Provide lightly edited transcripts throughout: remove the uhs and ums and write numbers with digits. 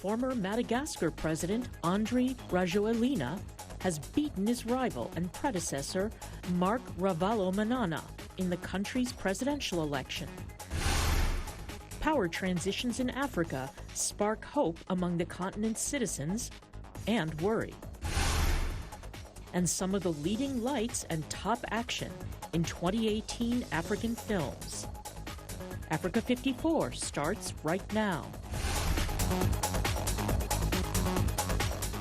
former Madagascar president Andry Rajoelina has beaten his rival and predecessor Marc Ravalomanana in the country's presidential election. Power transitions in Africa spark hope among the continent's citizens and worry. And some of the leading lights and top action in 2018 African films. Africa 54 starts right now.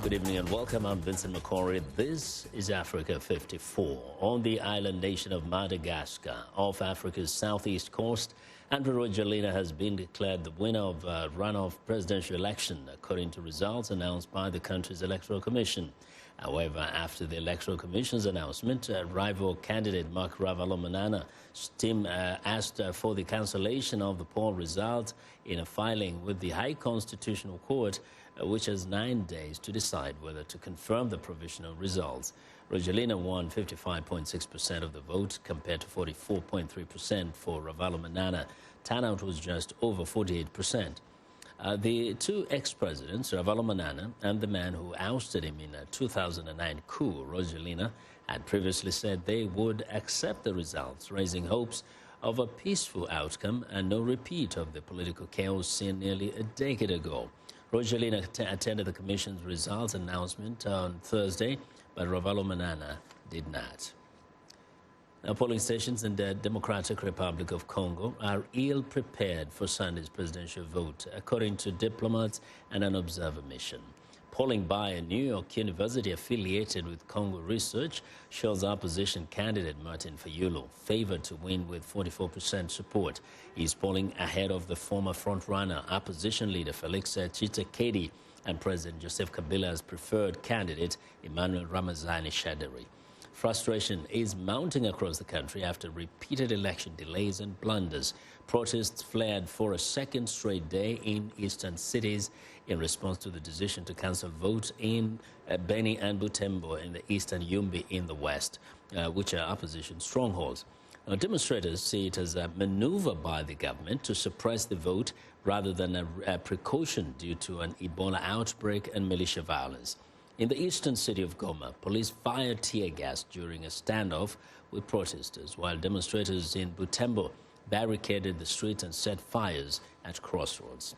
Good evening and welcome. I'm Vincent McCory. This is Africa 54. On the island nation of Madagascar, off Africa's southeast coast, Andry Rajoelina has been declared the winner of a runoff presidential election, according to results announced by the country's Electoral Commission. However, after the Electoral Commission's announcement, rival candidate Marc Ravalomanana's team asked for the cancellation of the poll result in a filing with the High Constitutional Court, which has 9 days to decide whether to confirm the provisional results. Rajoelina won 55.6% of the vote compared to 44.3% for Ravalomanana. Turnout was just over 48%. The two ex-presidents, Ravalomanana and the man who ousted him in a 2009 coup, Rajoelina, had previously said they would accept the results, raising hopes of a peaceful outcome and no repeat of the political chaos seen nearly a decade ago. Rajoelina attended the Commission's results announcement on Thursday, but Ravalomanana did not. Now, polling stations in the Democratic Republic of Congo are ill-prepared for Sunday's presidential vote, according to diplomats and an observer mission. Polling by a New York University affiliated with Congo Research shows opposition candidate Martin Fayulu favored to win with 44% support. He's polling ahead of the former frontrunner, opposition leader Felix Tshisekedi, and President Joseph Kabila's preferred candidate, Emmanuel Ramazani Shadary. Frustration is mounting across the country after repeated election delays and blunders. Protests flared for a second straight day in eastern cities in response to the decision to cancel votes in Beni and Butembo in the eastern Yumbi in the west, which are opposition strongholds. Now, demonstrators see it as a maneuver by the government to suppress the vote rather than a precaution due to an Ebola outbreak and militia violence. In the eastern city of Goma, police fired tear gas during a standoff with protesters, while demonstrators in Butembo barricaded the streets and set fires at crossroads.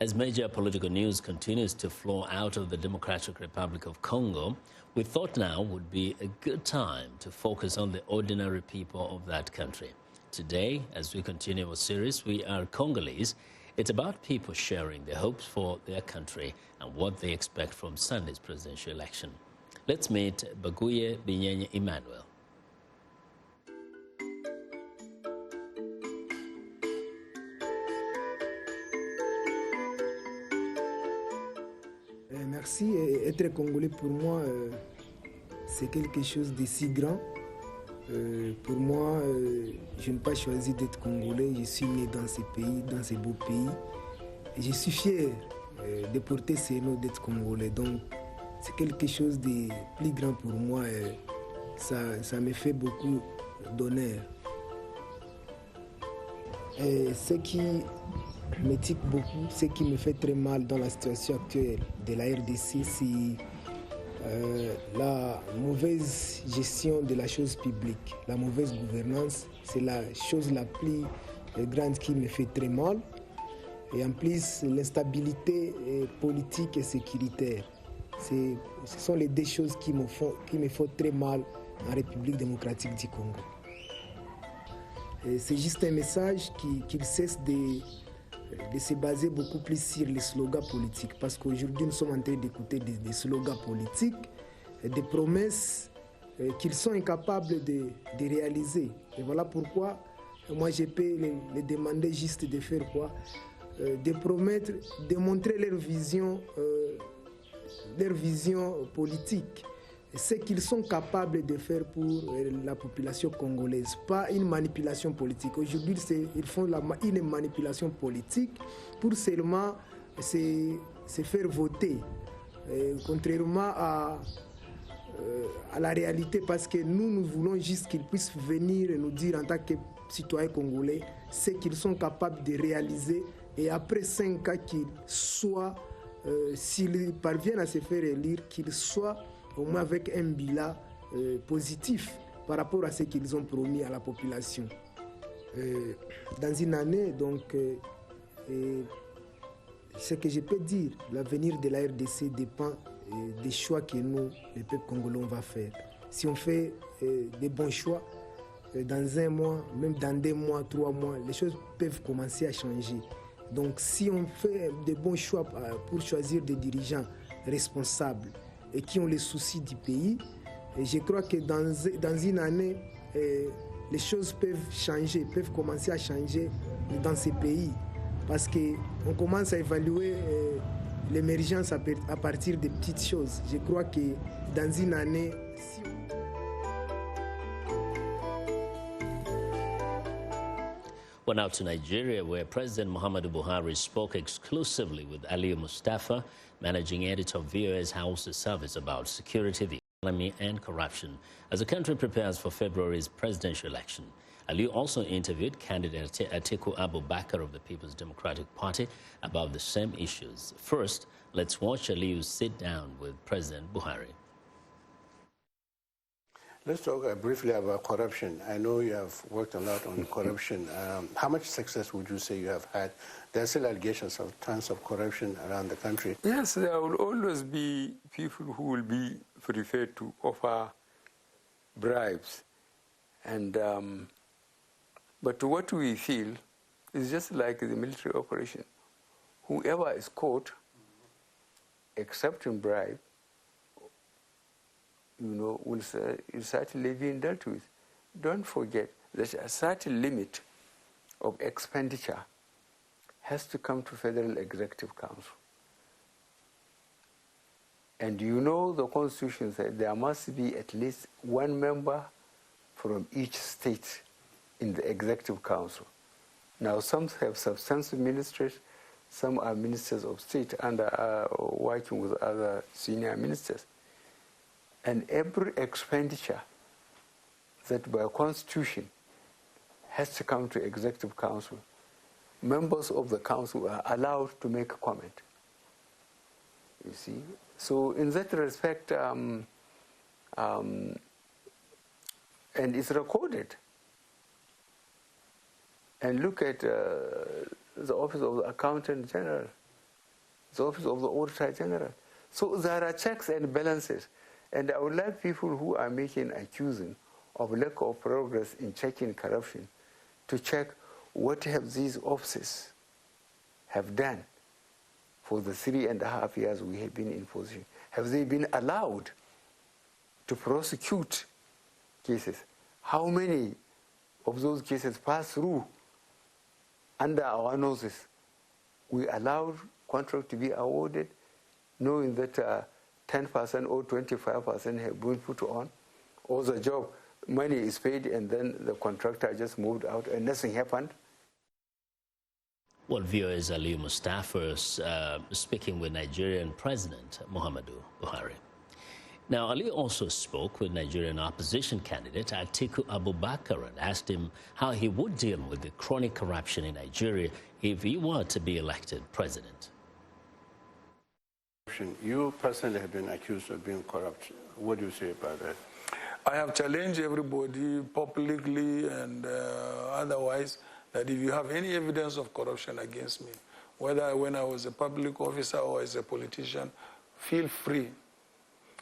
As major political news continues to flow out of the Democratic Republic of Congo, we thought now would be a good time to focus on the ordinary people of that country. Today, as we continue our series, We Are Congolese. It's about people sharing their hopes for their country and what they expect from Sunday's presidential election. Let's meet Baguye Binyenye Emmanuel. Merci. Être congolais pour moi, c'est quelque chose de si grand. Pour moi, je n'ai pas choisi d'être congolais. Je suis né dans ce pays, dans ce beau pays. Et je suis fier de porter ce nom d'être congolais. Donc, c'est quelque chose de plus grand pour moi. Et ça me fait beaucoup d'honneur. Et ce qui me tique beaucoup, ce qui me fait très mal dans la situation actuelle de la RDC, c'est la mauvaise gestion de la chose publique, la mauvaise gouvernance, c'est la chose la plus grande qui me fait très mal. Et en plus, l'instabilité politique et sécuritaire. Ce sont les deux choses qui me font très mal en République démocratique du Congo. C'est juste un message qu'il cesse de se baser beaucoup plus sur les slogans politiques. Parce qu'aujourd'hui, nous sommes en train d'écouter des slogans politiques, des promesses qu'ils sont incapables de réaliser. Et voilà pourquoi moi, je peux les demander juste de faire quoi? De promettre, de montrer leur vision politique. Ce qu'ils sont capables de faire pour la population congolaise, pas une manipulation politique. Aujourd'hui, ils font une manipulation politique pour seulement se faire voter, contrairement à la réalité, parce que nous voulons juste qu'ils puissent venir et nous dire en tant que citoyens congolais ce qu'ils sont capables de réaliser et après 5 ans qu'il soit, s'il parvient à se faire élire, qu'il soit au moins avec un bilan positif par rapport à ce qu'ils ont promis à la population. Dans une année, donc, ce que je peux dire, l'avenir de la RDC dépend des choix que nous, le peuple congolais, on va faire. Si on fait des bons choix, dans 1 mois, même dans 2 mois, 3 mois, les choses peuvent commencer à changer. Donc si on fait des bons choix pour choisir des dirigeants responsables et qui ont les soucis du pays, je crois que dans une année, les choses peuvent changer, peuvent commencer à changer dans ces pays. Parce qu'on commence à évaluer l'émergence à partir de petites choses. Je crois que dans une année... Well, now to Nigeria, where President Muhammadu Buhari spoke exclusively with Aliyu Mustafa, managing editor of VOA's House of Service, about security, the economy, and corruption, as the country prepares for February's presidential election. Aliyu also interviewed candidate Atiku Abubakar of the People's Democratic Party about the same issues. First, let's watch Aliyu sit down with President Buhari. Let's talk briefly about corruption. I know you have worked a lot on corruption. How much success would you say you have had? There are still allegations of tons of corruption around the country. Yes, there will always be people who will be prepared to offer bribes. And, but what we feel is just like the military operation. Whoever is caught accepting bribe, will certainly be dealt with. Don't forget that a certain limit of expenditure has to come to Federal Executive Council. And the Constitution says there must be at least 1 member from each state in the Executive Council. Now, some have substantive ministers, some are ministers of state and are working with other senior ministers. And every expenditure that by Constitution has to come to Executive Council, members of the Council are allowed to make a comment. You see? So in that respect, and it's recorded. And look at the Office of the Accountant General, the Office of the Auditor General. So there are checks and balances. And I would like people who are accusing of lack of progress in checking corruption to check what have these offices have done for the 3.5 years we have been in position. Have they been allowed to prosecute cases? How many of those cases pass through under our noses? We allowed contract to be awarded, knowing that 10% or 25% have been put on, or the job, money is paid and then the contractor just moved out and nothing happened. Well, viewers, Aliyu Mustafa speaking with Nigerian President Muhammadu Buhari. Now, Ali also spoke with Nigerian opposition candidate Atiku Abubakar and asked him how he would deal with the chronic corruption in Nigeria if he were to be elected president. You personally have been accused of being corrupt. What do you say about that? I have challenged everybody publicly and otherwise that if you have any evidence of corruption against me, whether when I was a public officer or as a politician, feel free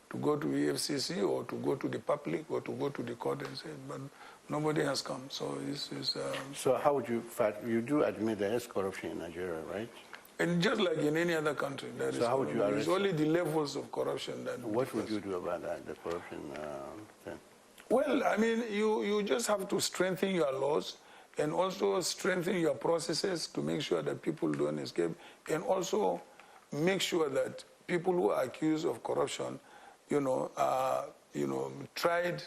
to go to EFCC or to go to the public or to go to the court and say, but nobody has come. So So how would you fight? You do admit there is corruption in Nigeria, right? And just like in any other country, there is. How would you arrest? It's only the levels of corruption that. What would you do about that, the corruption thing? Well, I mean, you just have to strengthen your laws and also strengthen your processes to make sure that people don't escape, and also make sure that people who are accused of corruption, are tried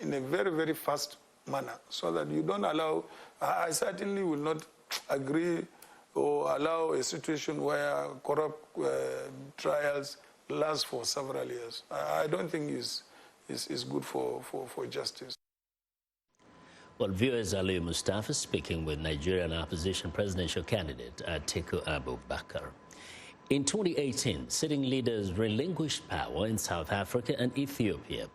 in a very, very fast manner, so that you don't allow. I certainly will not agree or allow a situation where corrupt trials last for several years. I don't think is good for justice. Well, viewers, Ali Mustafa speaking with Nigerian opposition presidential candidate Atiku Abubakar. In 2018, sitting leaders relinquished power in South Africa and Ethiopia.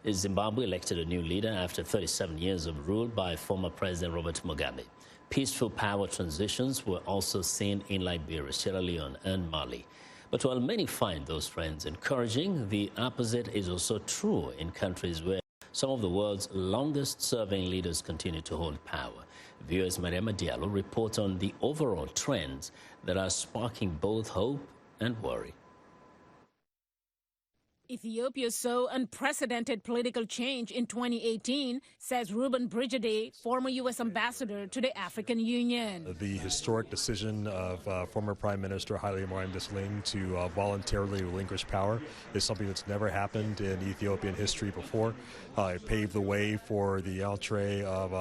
Zimbabwe elected a new leader after 37 years of rule by former President Robert Mugabe. Peaceful power transitions were also seen in Liberia, Sierra Leone, and Mali. But while many find those trends encouraging, the opposite is also true in countries where some of the world's longest-serving leaders continue to hold power. Viewers Mariama Diallo reports on the overall trends that are sparking both hope and worry. Ethiopia saw unprecedented political change in 2018, says Ruben Brigade, former U.S. ambassador to the African Union. The historic decision of former Prime Minister Haile Mariam Desalegn to voluntarily relinquish power is something that's never happened in Ethiopian history before. It paved the way for the entree of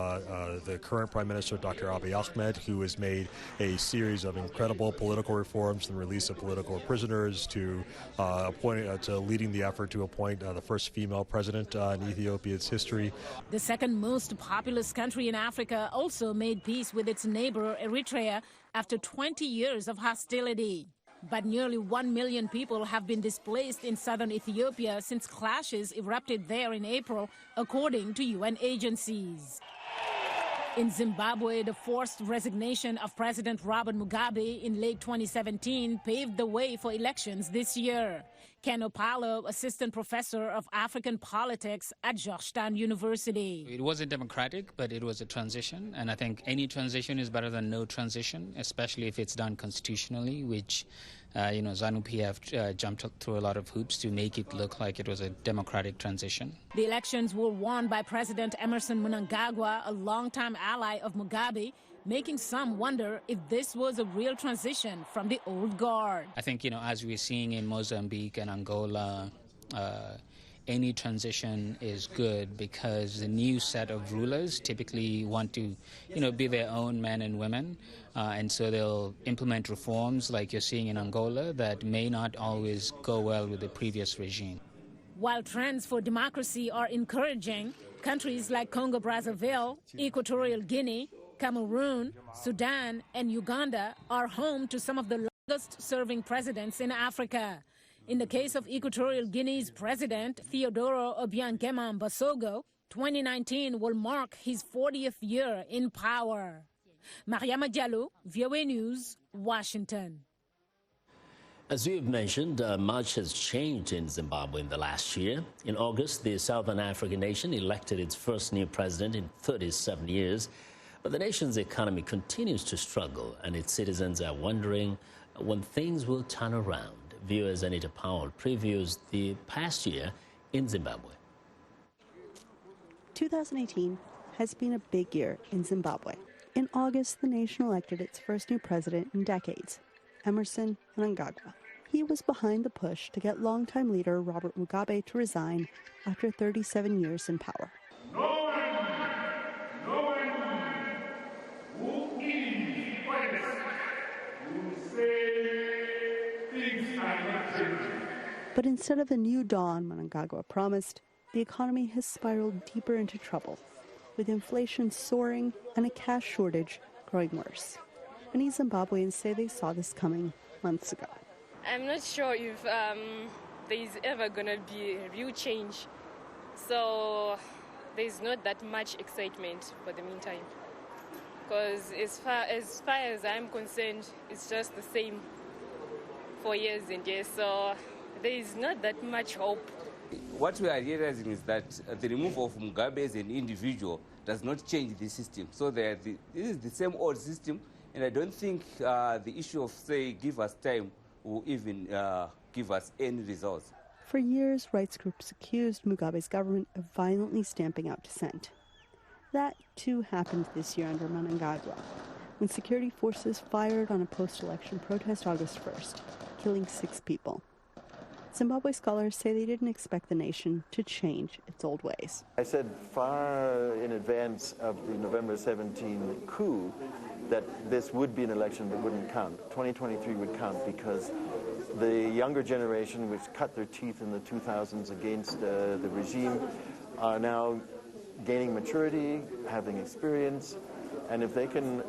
the current Prime Minister, Dr. Abiy Ahmed, who has made a series of incredible political reforms, the release of political prisoners, to leading the effort to appoint the first female president in Ethiopia's history. The second most populous country in Africa also made peace with its neighbor Eritrea after 20 years of hostility. But nearly 1 million people have been displaced in southern Ethiopia since clashes erupted there in April, according to UN agencies. In Zimbabwe, the forced resignation of President Robert Mugabe in late 2017 paved the way for elections this year. Ken Opalo, assistant professor of African politics at Georgetown University. It wasn't democratic, but it was a transition. And I think any transition is better than no transition, especially if it's done constitutionally, which, ZANU-PF have jumped through a lot of hoops to make it look like it was a democratic transition. The elections were won by President Emerson Mnangagwa, a longtime ally of Mugabe, making some wonder if this was a real transition from the old guard. I think, as we're seeing in Mozambique and Angola, any transition is good because the new set of rulers typically want to, be their own men and women. And so they'll implement reforms like you're seeing in Angola that may not always go well with the previous regime. While trends for democracy are encouraging, countries like Congo-Brazzaville, Equatorial Guinea, Cameroon, Sudan, and Uganda are home to some of the longest-serving presidents in Africa. In the case of Equatorial Guinea's president, Theodoro Obiang-Nguema Mbasogo, 2019 will mark his 40th year in power. Mariama Diallo, VOA News, Washington. As you've mentioned, much has changed in Zimbabwe in the last year. In August, the Southern African nation elected its first new president in 37 years. But the nation's economy continues to struggle, and its citizens are wondering when things will turn around. Viewers Anita Powell previews the past year in Zimbabwe. 2018 has been a big year in Zimbabwe. In August, the nation elected its first new president in decades, Emerson Mnangagwa. He was behind the push to get longtime leader Robert Mugabe to resign after 37 years in power. But instead of the new dawn Mnangagwa promised, the economy has spiraled deeper into trouble, with inflation soaring and a cash shortage growing worse. Many Zimbabweans say they saw this coming months ago. I'm not sure if there's ever going to be a real change. So there's not that much excitement for the meantime. Because as far as I'm concerned, it's just the same for years and years. So there is not that much hope. What we are realizing is that the removal of Mugabe as an individual does not change the system. So this is the same old system, and I don't think the issue of, say, give us time will even give us any results. For years, rights groups accused Mugabe's government of violently stamping out dissent. That, too, happened this year under Mnangagwa, when security forces fired on a post-election protest August 1st, killing 6 people. Zimbabwe scholars say they didn't expect the nation to change its old ways. I said far in advance of the November 17 coup that this would be an election that wouldn't count. 2023 would count because the younger generation, which cut their teeth in the 2000s against the regime, are now gaining maturity, having experience, and if they can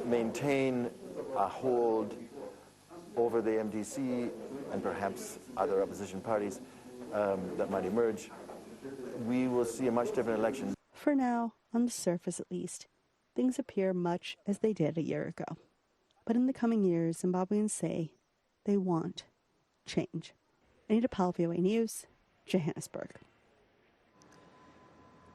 maintain a hold over the MDC and perhaps other opposition parties that might emerge, we will see a much different election. For now, on the surface at least, things appear much as they did a year ago. But in the coming years, Zimbabweans say they want change. Anita Powell, VOA News, Johannesburg.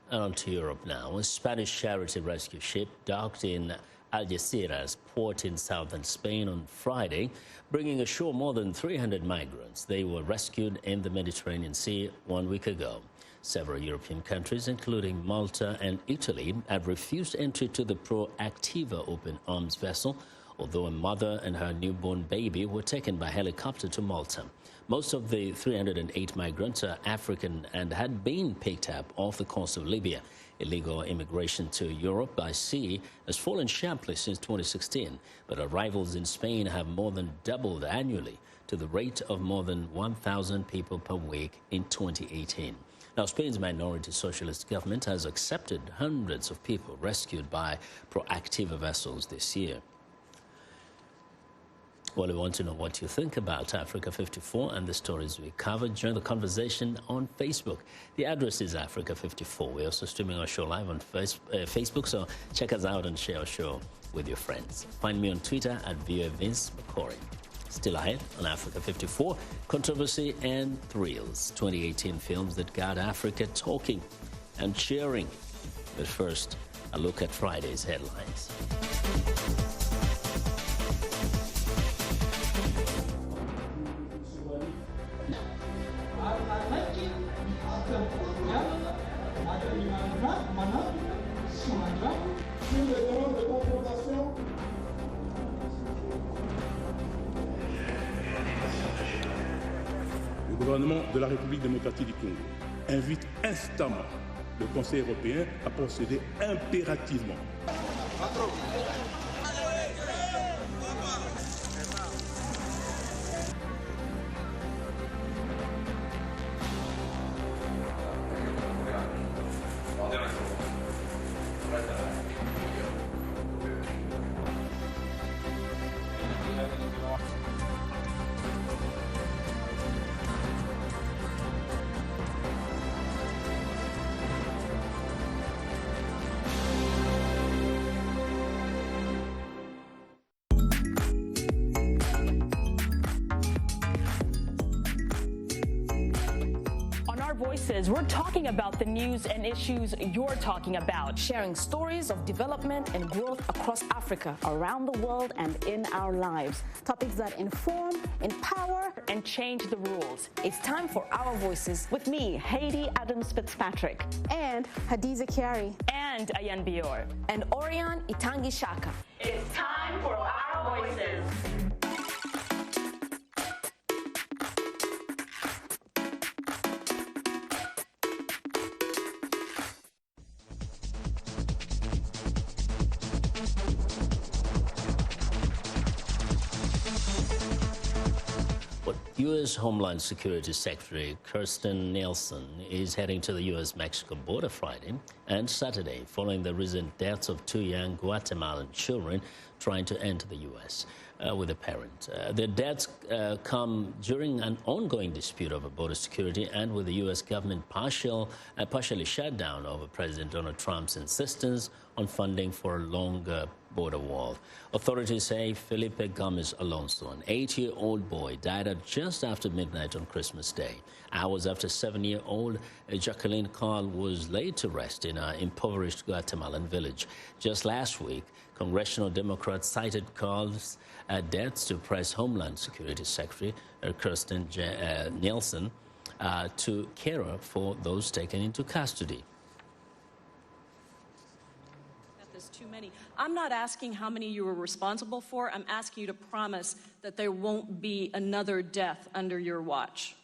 And on to Europe now. A Spanish charity rescue ship docked in Algeciras port in southern Spain on Friday, bringing ashore more than 300 migrants. They were rescued in the Mediterranean Sea 1 week ago. Several European countries, including Malta and Italy, have refused entry to the Proactiva open arms vessel, although a mother and her newborn baby were taken by helicopter to Malta. Most of the 308 migrants are African and had been picked up off the coast of Libya. Illegal immigration to Europe by sea has fallen sharply since 2016, but arrivals in Spain have more than doubled annually to the rate of more than 1,000 people per week in 2018. Now, Spain's minority socialist government has accepted hundreds of people rescued by Proactiva vessels this year. Well, we want to know what you think about Africa 54 and the stories we covered. Join the conversation on Facebook. The address is Africa 54. We're also streaming our show live on Facebook, so check us out and share our show with your friends. Find me on Twitter at @VinceMcCory. Still ahead on Africa 54, controversy and thrills. 2018 films that got Africa talking and cheering. But first, a look at Friday's headlines. Le gouvernement de la République démocratique du Congo invite instamment le Conseil européen à procéder impérativement. Voices. We're talking about the news and issues you're talking about, sharing stories of development and growth across Africa, around the world, and in our lives. Topics that inform, empower, and change the rules. It's time for Our Voices with me, Haiti Adams Fitzpatrick, and Hadiza Kiari, and Ayan Bior, and Orion Itangi Shaka. It's time for Our Voices. U.S. Homeland Security Secretary Kirstjen Nielsen is heading to the U.S.-Mexico border Friday and Saturday following the recent deaths of two young Guatemalan children trying to enter the U.S. With a parent. The deaths come during an ongoing dispute over border security and with the U.S. government partially shut down over President Donald Trump's insistence on funding for a longer border wall. Authorities say Felipe Gomez Alonso, an 8-year-old boy, died at just after midnight on Christmas Day. Hours after 7-year-old Jacqueline Carl was laid to rest in an impoverished Guatemalan village. Just last week, congressional Democrats cited Carl's deaths to press Homeland Security Secretary Kirstjen Nielsen to care for those taken into custody. Too many. I'm not asking how many you were responsible for. I'm asking you to promise that there won't be another death under your watch.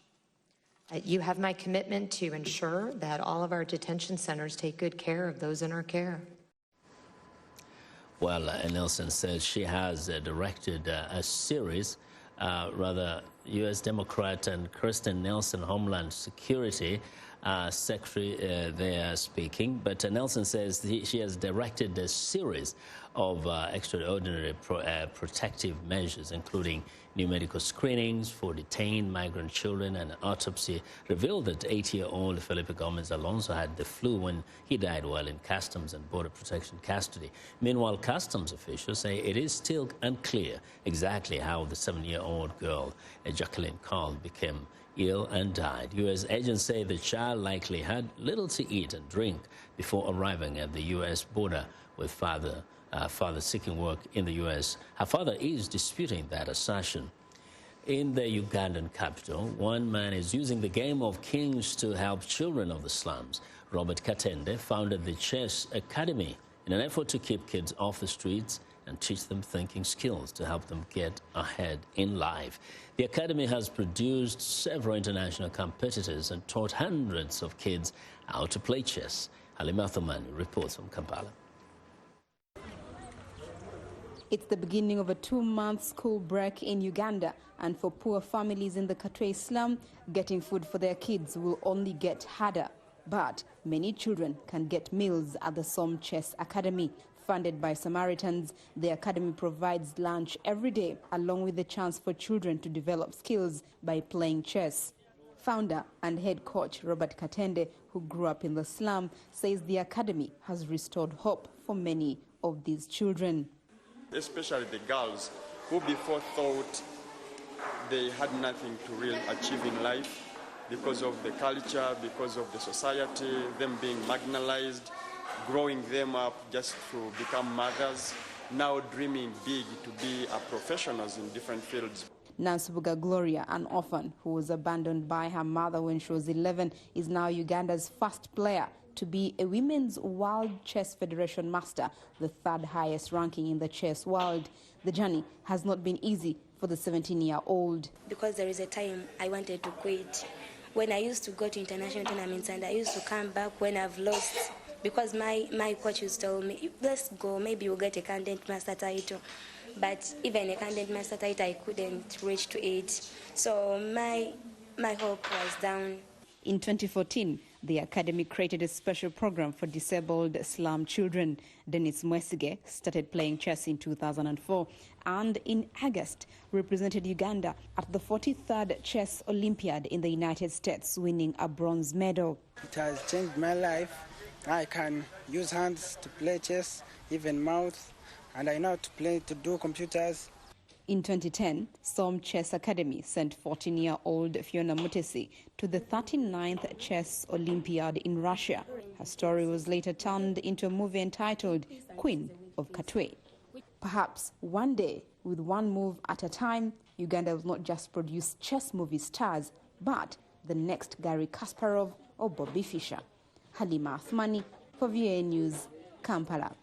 You have my commitment to ensure that all of our detention centers take good care of those in our care. Well, Nielsen says she has directed a series, U.S. Democrat and Kirstjen Nielsen, Homeland Security, secretary there speaking. But Nelson says she has directed a series of extraordinary protective measures, including new medical screenings for detained migrant children, and an autopsy revealed that 8-year-old Felipe Gomez Alonso had the flu when he died while in Customs and Border Protection custody. Meanwhile, Customs officials say it is still unclear exactly how the 7-year-old girl, Jacqueline Carl, became ill and died. U.S. agents say the child likely had little to eat and drink before arriving at the U.S. border with father seeking work in the U.S. Her father is disputing that assertion. In the Ugandan capital, one man is using the game of kings to help children of the slums. Robert Katende founded the Chess Academy in an effort to keep kids off the streets and teach them thinking skills to help them get ahead in life. The academy has produced several international competitors and taught hundreds of kids how to play chess. Halima Thumani reports from Kampala. It's the beginning of a 2-month school break in Uganda, and for poor families in the Katwe slum, getting food for their kids will only get harder. But many children can get meals at the Som Chess Academy. Funded by Samaritans, the academy provides lunch every day, along with the chance for children to develop skills by playing chess. Founder and head coach Robert Katende, who grew up in the slum, says the academy has restored hope for many of these children. Especially the girls who before thought they had nothing to really achieve in life because of the culture, because of the society, them being marginalized, growing them up just to become mothers, now dreaming big to be professionals in different fields. Nansubuga Gloria, an orphan who was abandoned by her mother when she was 11, is now Uganda's first player to be a Women's World Chess Federation Master, the 3rd highest ranking in the chess world. The journey has not been easy for the 17-year-old. Because there is a time I wanted to quit. When I used to go to international tournaments and I used to come back when I've lost, because my coach used to tell me, let's go, maybe we'll get a candidate master title. But even a candidate master title, I couldn't reach to it. So my hope was down. In 2014, the academy created a special program for disabled slum children. Dennis Mwesige started playing chess in 2004 and in August represented Uganda at the 43rd Chess Olympiad in the United States, winning a bronze medal. It has changed my life. I can use hands to play chess, even mouth, and I know how to do computers. In 2010, Som Chess Academy sent 14-year-old Fiona Mutesi to the 39th Chess Olympiad in Russia. Her story was later turned into a movie entitled Queen of Katwe. Perhaps one day, with one move at a time, Uganda will not just produce chess movie stars, but the next Garry Kasparov or Bobby Fischer. Halima Athmani for VOA News, Kampala.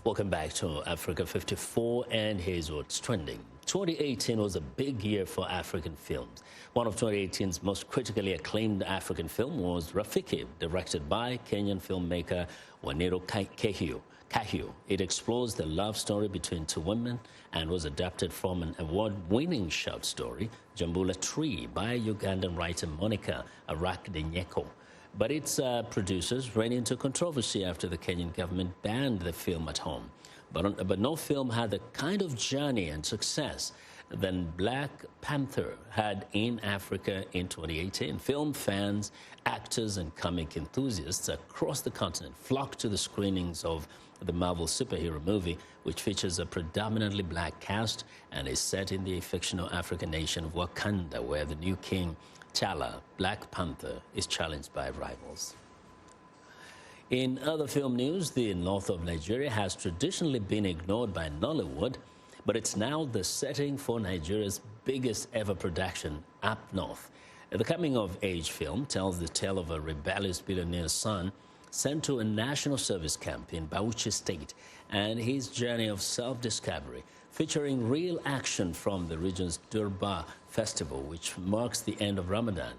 Welcome back to Africa 54, and here's what's trending. 2018 was a big year for African films. One of 2018's most critically acclaimed African film was Rafiki, directed by Kenyan filmmaker Waniro Kahio. It explores the love story between two women and was adapted from an award-winning short story, Jambula Tree, by Ugandan writer Monica Arakdenyeko. But its producers ran into controversy after the Kenyan government banned the film at home. But no film had the kind of journey and success than Black Panther had in Africa in 2018. Film fans, actors, and comic enthusiasts across the continent flocked to the screenings of the Marvel superhero movie, which features a predominantly black cast and is set in the fictional African nation of Wakanda, where the new king, T'Challa, Black Panther, is challenged by rivals. In other film news, the north of Nigeria has traditionally been ignored by Nollywood, but it's now the setting for Nigeria's biggest ever production, Up North. The coming-of-age film tells the tale of a rebellious billionaire's son sent to a national service camp in Bauchi State and his journey of self-discovery, featuring real action from the region's Durbar festival, which marks the end of Ramadan.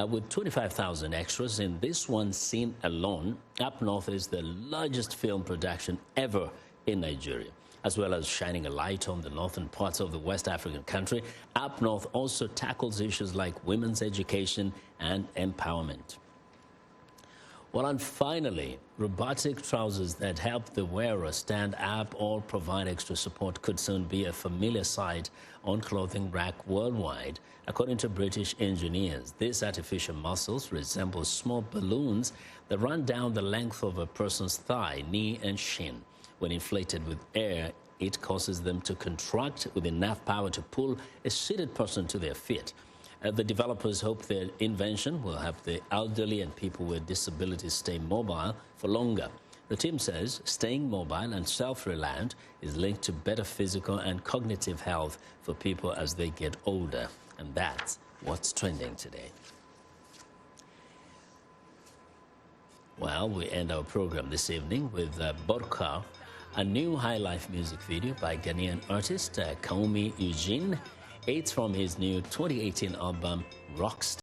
With 25,000 extras in this one scene alone, Up North is the largest film production ever in Nigeria. As well as shining a light on the northern parts of the West African country, Up North also tackles issues like women's education and empowerment. Well, and finally, robotic trousers that help the wearer stand up or provide extra support could soon be a familiar sight on clothing rack worldwide. According to British engineers, these artificial muscles resemble small balloons that run down the length of a person's thigh, knee, and shin. When inflated with air, it causes them to contract with enough power to pull a seated person to their feet. The developers hope their invention will help the elderly and people with disabilities stay mobile for longer. The team says staying mobile and self-reliant is linked to better physical and cognitive health for people as they get older. And that's what's trending today. Well, we end our program this evening with Borka, a new high-life music video by Ghanaian artist Kaomi Eugene. It's from his new 2018 album, Rockstar.